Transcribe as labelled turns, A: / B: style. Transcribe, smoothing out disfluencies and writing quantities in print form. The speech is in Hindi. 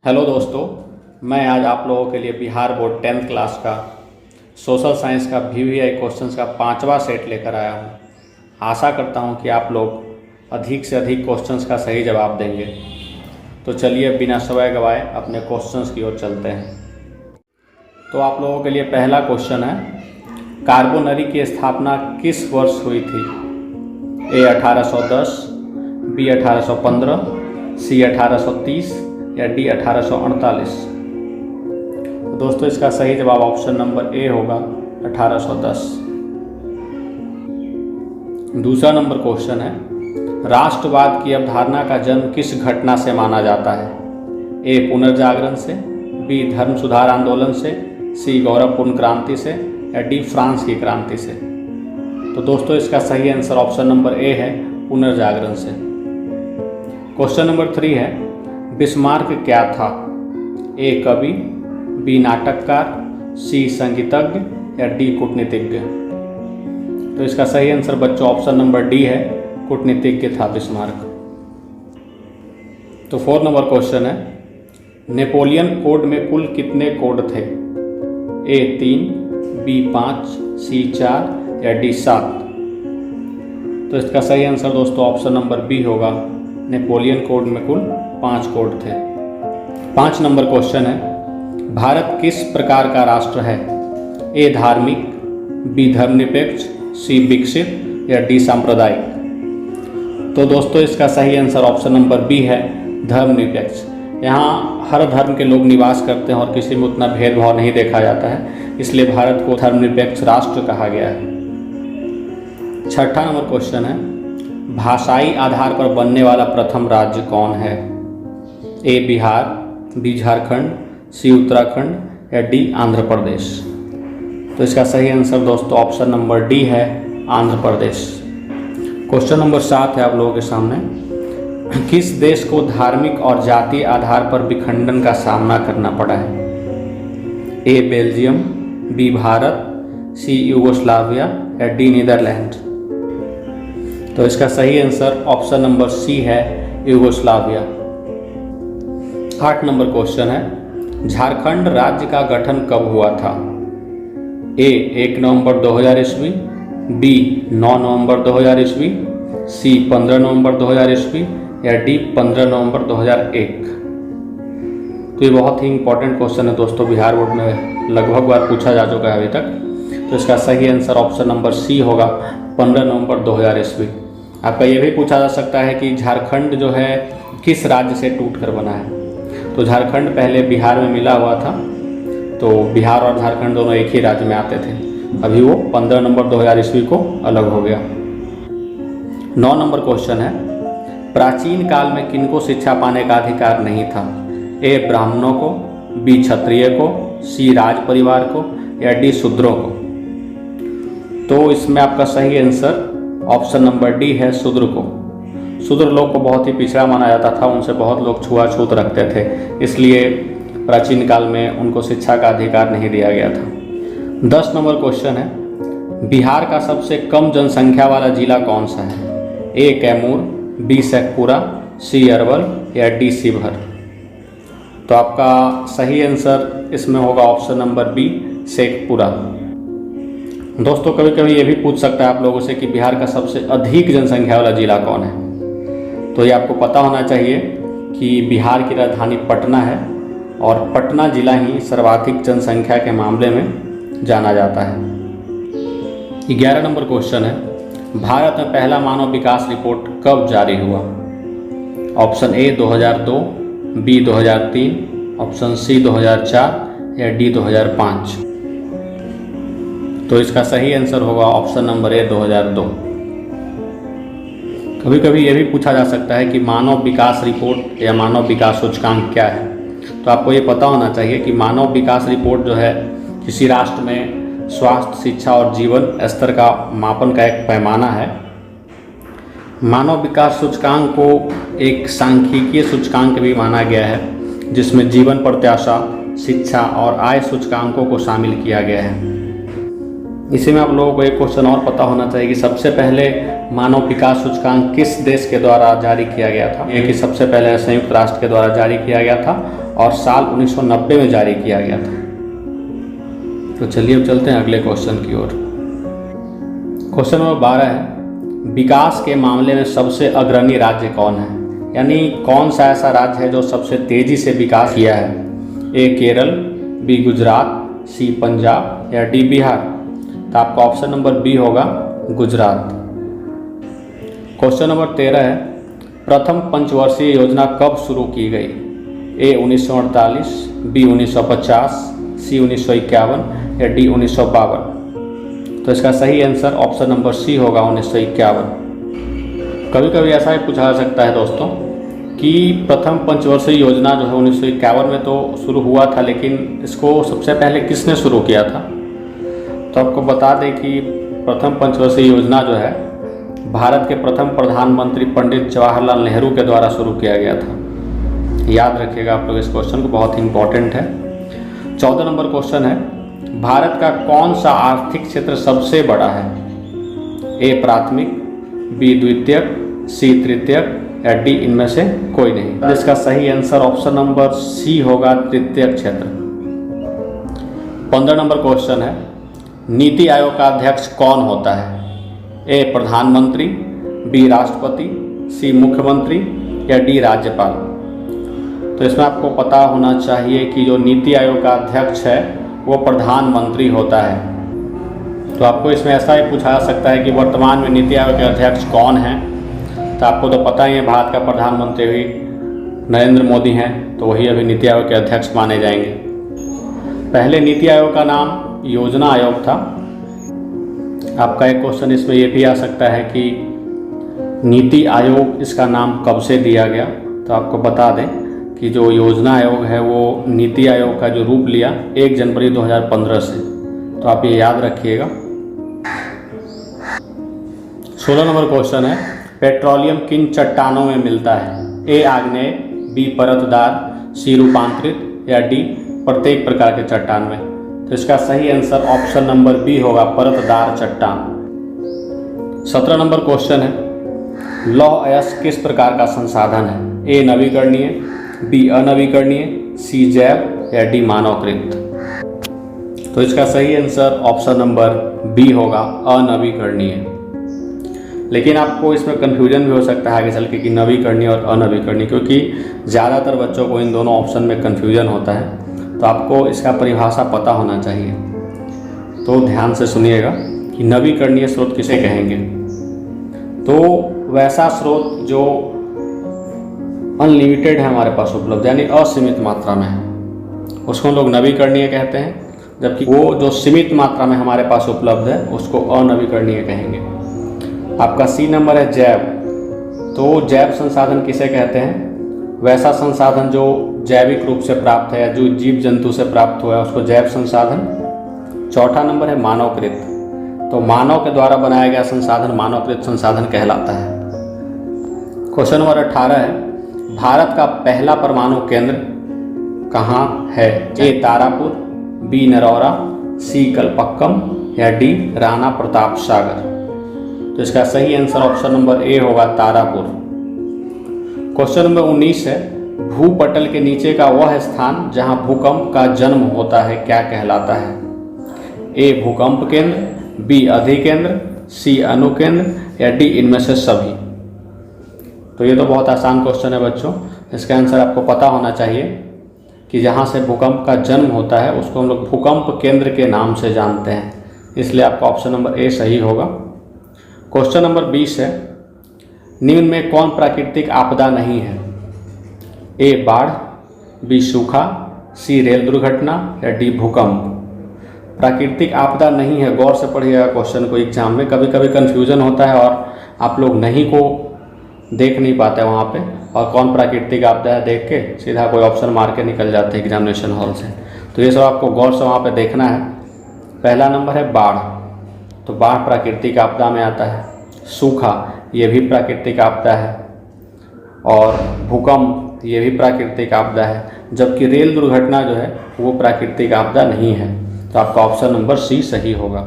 A: हेलो दोस्तों, मैं आज आप लोगों के लिए बिहार बोर्ड 10th क्लास का सोशल साइंस का VVI क्वेश्चंस का 5वां सेट लेकर आया हूं। आशा करता हूं कि आप लोग अधिक से अधिक क्वेश्चंस का सही जवाब देंगे। तो चलिए बिना समय गवाए अपने क्वेश्चंस की ओर चलते हैं। तो आप लोगों के लिए पहला क्वेश्चन है, कार्बोनरी की स्थापना किस वर्ष हुई थी? A 1810, B 1815, C 1830 या D 1848। दोस्तों इसका सही जवाब ऑप्शन नंबर ए होगा 1810। दूसरा नंबर क्वेश्चन है, राष्ट्रवाद की अवधारणा का जन्म किस घटना से माना जाता है? ए पुनर्जागरण से, बी धर्म सुधार आंदोलन से, सी गौरवपूर्ण क्रांति से या डी फ्रांस की क्रांति से। तो दोस्तों इसका सही आंसर ऑप्शन नंबर ए है, पुनर्जागरण से। क्वेश्चन नंबर 3 है, बिस्मार्क क्या था? ए कवि, बी नाटककार, सी संगीतज्ञ या डी कूटनीतिज्ञ। तो इसका सही आंसर बच्चों ऑप्शन नंबर डी है, कूटनीतिज्ञ था बिस्मार्क। तो 4 नंबर क्वेश्चन है, नेपोलियन कोड में कुल कितने कोड थे? ए 3, बी 5, सी 4 या डी 7। तो इसका सही आंसर दोस्तों ऑप्शन नंबर बी होगा, नेपोलियन कोड में कुल 5 कोड थे। 5 नंबर क्वेश्चन है, भारत किस प्रकार का राष्ट्र है? ए धार्मिक, बी धर्मनिरपेक्ष, सी विकसित या डी सांप्रदायिक। तो दोस्तों इसका सही आंसर ऑप्शन नंबर बी है, धर्मनिरपेक्ष। यहाँ हर धर्म के लोग निवास करते हैं और किसी में उतना भेदभाव नहीं देखा जाता है, इसलिए भारत को धर्मनिरपेक्ष राष्ट्र कहा गया है। 6ठा नंबर क्वेश्चन है, भाषाई आधार पर बनने वाला प्रथम राज्य कौन है? ए बिहार, बी झारखंड, सी उत्तराखंड या डी आंध्र प्रदेश। तो इसका सही आंसर दोस्तों ऑप्शन नंबर डी है, आंध्र प्रदेश। क्वेश्चन नंबर 7 है आप लोगों के सामने, किस देश को धार्मिक और जातीय आधार पर विखंडन का सामना करना पड़ा है? ए बेल्जियम, बी भारत, सी यूगोस्लाविया या डी नीदरलैंड। तो इसका सही आंसर ऑप्शन नंबर सी है, यूगोस्लाविया। 8 नंबर क्वेश्चन है, झारखंड राज्य का गठन कब हुआ था? ए 1 नवंबर 2000 ईस्वी, बी 9 नवंबर 2000 ईस्वी, सी 15 नवंबर 2000 ईस्वी या डी 15 नवंबर 2001। तो ये बहुत ही इंपॉर्टेंट क्वेश्चन है दोस्तों, बिहार बोर्ड में लगभग बार पूछा जा चुका है अभी तक। तो इसका सही आंसर ऑप्शन नंबर सी होगा, 15 नवंबर 2000 ईस्वी। आपका ये भी पूछा जा सकता है कि झारखंड जो है किस राज्य से टूट कर बना है? तो झारखंड पहले बिहार में मिला हुआ था, तो बिहार और झारखंड दोनों एक ही राज्य में आते थे। अभी वो 15 नवंबर 2000 ईस्वी को अलग हो गया। 9 नंबर क्वेश्चन है, प्राचीन काल में किनको शिक्षा पाने का अधिकार नहीं था? ए ब्राह्मणों को, बी क्षत्रिय को, सी राज परिवार को या डी शूद्रों को। तो इसमें आपका सही आंसर ऑप्शन नंबर डी है, शूद्र को। शूद्र लोग को बहुत ही पिछड़ा माना जाता था, उनसे बहुत लोग छुआछूत रखते थे, इसलिए प्राचीन काल में उनको शिक्षा का अधिकार नहीं दिया गया था। 10 नंबर क्वेश्चन है, बिहार का सबसे कम जनसंख्या वाला जिला कौन सा है? ए कैमूर, बी शेखपुरा, सी अरवल या डी शिवहर। तो आपका सही आंसर इसमें होगा ऑप्शन नंबर बी, शेखपुरा। दोस्तों कभी कभी ये भी पूछ सकता है आप लोगों से कि बिहार का सबसे अधिक जनसंख्या वाला जिला कौन है? तो ये आपको पता होना चाहिए कि बिहार की राजधानी पटना है और पटना जिला ही सर्वाधिक जनसंख्या के मामले में जाना जाता है। 11 नंबर क्वेश्चन है, भारत में पहला मानव विकास रिपोर्ट कब जारी हुआ? Option A 2002, B 2003, option C 2004 या डी 2005। तो इसका सही आंसर होगा ऑप्शन नंबर ए 2002। कभी कभी ये भी पूछा जा सकता है कि मानव विकास रिपोर्ट या मानव विकास सूचकांक क्या है? तो आपको ये पता होना चाहिए कि मानव विकास रिपोर्ट जो है किसी राष्ट्र में स्वास्थ्य, शिक्षा और जीवन स्तर का मापन का एक पैमाना है। मानव विकास सूचकांक को एक सांख्यिकीय सूचकांक भी माना गया है, जिसमें जीवन प्रत्याशा, शिक्षा और आय सूचकांकों को शामिल किया गया है। इसी में आप लोगों को एक क्वेश्चन और पता होना चाहिए कि सबसे पहले मानव विकास सूचकांक किस देश के द्वारा जारी किया गया था? ये कि सबसे पहले संयुक्त राष्ट्र के द्वारा जारी किया गया था और साल 1990 में जारी किया गया था। तो चलिए अब चलते हैं अगले क्वेश्चन की ओर। क्वेश्चन नंबर 12 है, विकास के मामले में सबसे अग्रणी राज्य कौन है? यानी कौन सा ऐसा राज्य है जो सबसे तेजी से विकास किया है? ए केरल, बी गुजरात, सी पंजाब या डी बिहार? तो आपका ऑप्शन नंबर बी होगा गुजरात। क्वेश्चन नंबर 13 है, प्रथम पंचवर्षीय योजना कब शुरू की गई? ए 1948, बी 1950, सी 1951 या डी 1952? तो इसका सही आंसर ऑप्शन नंबर सी होगा 1951। कभी कभी ऐसा ही पूछा जा सकता है दोस्तों कि प्रथम पंचवर्षीय योजना जो है 1951 में तो शुरू हुआ था, लेकिन इसको सबसे पहले किसने शुरू किया था? तो आपको बता दें कि प्रथम पंचवर्षीय योजना जो है भारत के प्रथम प्रधानमंत्री पंडित जवाहरलाल नेहरू के द्वारा शुरू किया गया था। याद रखिएगा आप लोग इस क्वेश्चन को, बहुत ही इंपॉर्टेंट है। 14 नंबर क्वेश्चन है, भारत का कौन सा आर्थिक क्षेत्र सबसे बड़ा है? ए प्राथमिक, बी द्वितीयक, सी तृतीयक या डी इनमें से कोई नहीं? इसका सही आंसर ऑप्शन नंबर सी होगा तृतीयक क्षेत्र। 15 नंबर क्वेश्चन है, नीति आयोग का अध्यक्ष कौन होता है? ए प्रधानमंत्री, बी राष्ट्रपति, सी मुख्यमंत्री या डी राज्यपाल? तो इसमें आपको पता होना चाहिए कि जो नीति आयोग का अध्यक्ष है वो प्रधानमंत्री होता है। तो आपको इसमें ऐसा ही पूछा जा सकता है कि वर्तमान में नीति आयोग के अध्यक्ष कौन हैं? तो आपको तो पता ही है, भारत का प्रधानमंत्री भी नरेंद्र मोदी हैं, तो वही अभी नीति आयोग के अध्यक्ष माने जाएंगे। पहले नीति आयोग का नाम योजना आयोग था। आपका एक क्वेश्चन इसमें ये भी आ सकता है कि नीति आयोग इसका नाम कब से दिया गया? तो आपको बता दें कि जो योजना आयोग है वो नीति आयोग का जो रूप लिया 1 जनवरी 2015 से। तो आप ये याद रखिएगा। 16 नंबर क्वेश्चन है, पेट्रोलियम किन चट्टानों में मिलता है? ए आग्नेय, बी परतदार, सी रूपांतरित या डी प्रत्येक प्रकार के चट्टान में? तो इसका सही आंसर ऑप्शन नंबर बी होगा परतदार चट्टान। 17 नंबर क्वेश्चन है, लौह अयस्क किस प्रकार का संसाधन है? ए नवीकरणीय, बी अनवीकरणीय, सी जैव या डी मानवकृत? तो इसका सही आंसर ऑप्शन नंबर बी होगा अनवीकरणीय। लेकिन आपको इसमें कन्फ्यूजन भी हो सकता है आगे चल के कि नवीकरणीय और अनवीकरणीय, क्योंकि ज़्यादातर बच्चों को इन दोनों ऑप्शन में कन्फ्यूजन होता है। तो आपको इसका परिभाषा पता होना चाहिए। तो ध्यान से सुनिएगा कि नवीकरणीय स्रोत किसे कहेंगे? तो वैसा स्रोत जो अनलिमिटेड है हमारे पास उपलब्ध, यानी असीमित मात्रा में है, उसको हम लोग नवीकरणीय कहते हैं। जबकि वो जो सीमित मात्रा में हमारे पास उपलब्ध है उसको अनवीकरणीय कहेंगे। आपका सी नंबर है जैव। तो जैव संसाधन किसे कहते हैं? वैसा संसाधन जो जैविक रूप से प्राप्त है या जो जीव जंतु से प्राप्त हुआ है उसको जैव संसाधन। चौथा नंबर है मानवकृत। तो मानव के द्वारा बनाया गया संसाधन मानवकृत संसाधन कहलाता है। क्वेश्चन नंबर 18 है, भारत का पहला परमाणु केंद्र कहाँ है? ए तारापुर, बी नरौरा, सी कलपक्कम या डी राणा प्रताप सागर? तो इसका सही आंसर ऑप्शन नंबर ए होगा तारापुर। क्वेश्चन नंबर 19 है, भूपटल के नीचे का वह स्थान जहां भूकंप का जन्म होता है क्या कहलाता है? ए भूकंप केंद्र, बी अधिकेंद्र, सी अनुकेंद्र या डी इनमें से सभी? तो ये तो बहुत आसान क्वेश्चन है बच्चों। इसका आंसर आपको पता होना चाहिए कि जहाँ से भूकंप का जन्म होता है उसको हम लोग भूकंप केंद्र के नाम से जानते हैं, इसलिए आपका ऑप्शन नंबर ए सही होगा। क्वेश्चन नंबर 20 है, निम्न में कौन प्राकृतिक आपदा नहीं है? ए बाढ़, बी सूखा, सी रेल दुर्घटना या डी भूकंप? प्राकृतिक आपदा नहीं है, गौर से पढ़िएगा क्वेश्चन को एग्जाम में। कभी कभी कन्फ्यूजन होता है और आप लोग नहीं को देख नहीं पाते वहाँ पे, और कौन प्राकृतिक आपदा है देख के सीधा कोई ऑप्शन मार के निकल जाते हैं एग्जामिनेशन हॉल से। तो ये सब आपको गौर से वहाँ पे देखना है। पहला नंबर है बाढ़, तो बाढ़ प्राकृतिक आपदा में आता है। सूखा, ये भी प्राकृतिक आपदा है। और भूकंप, ये भी प्राकृतिक आपदा है। जबकि रेल दुर्घटना जो है वो प्राकृतिक आपदा नहीं है। तो आपका ऑप्शन नंबर सी सही होगा।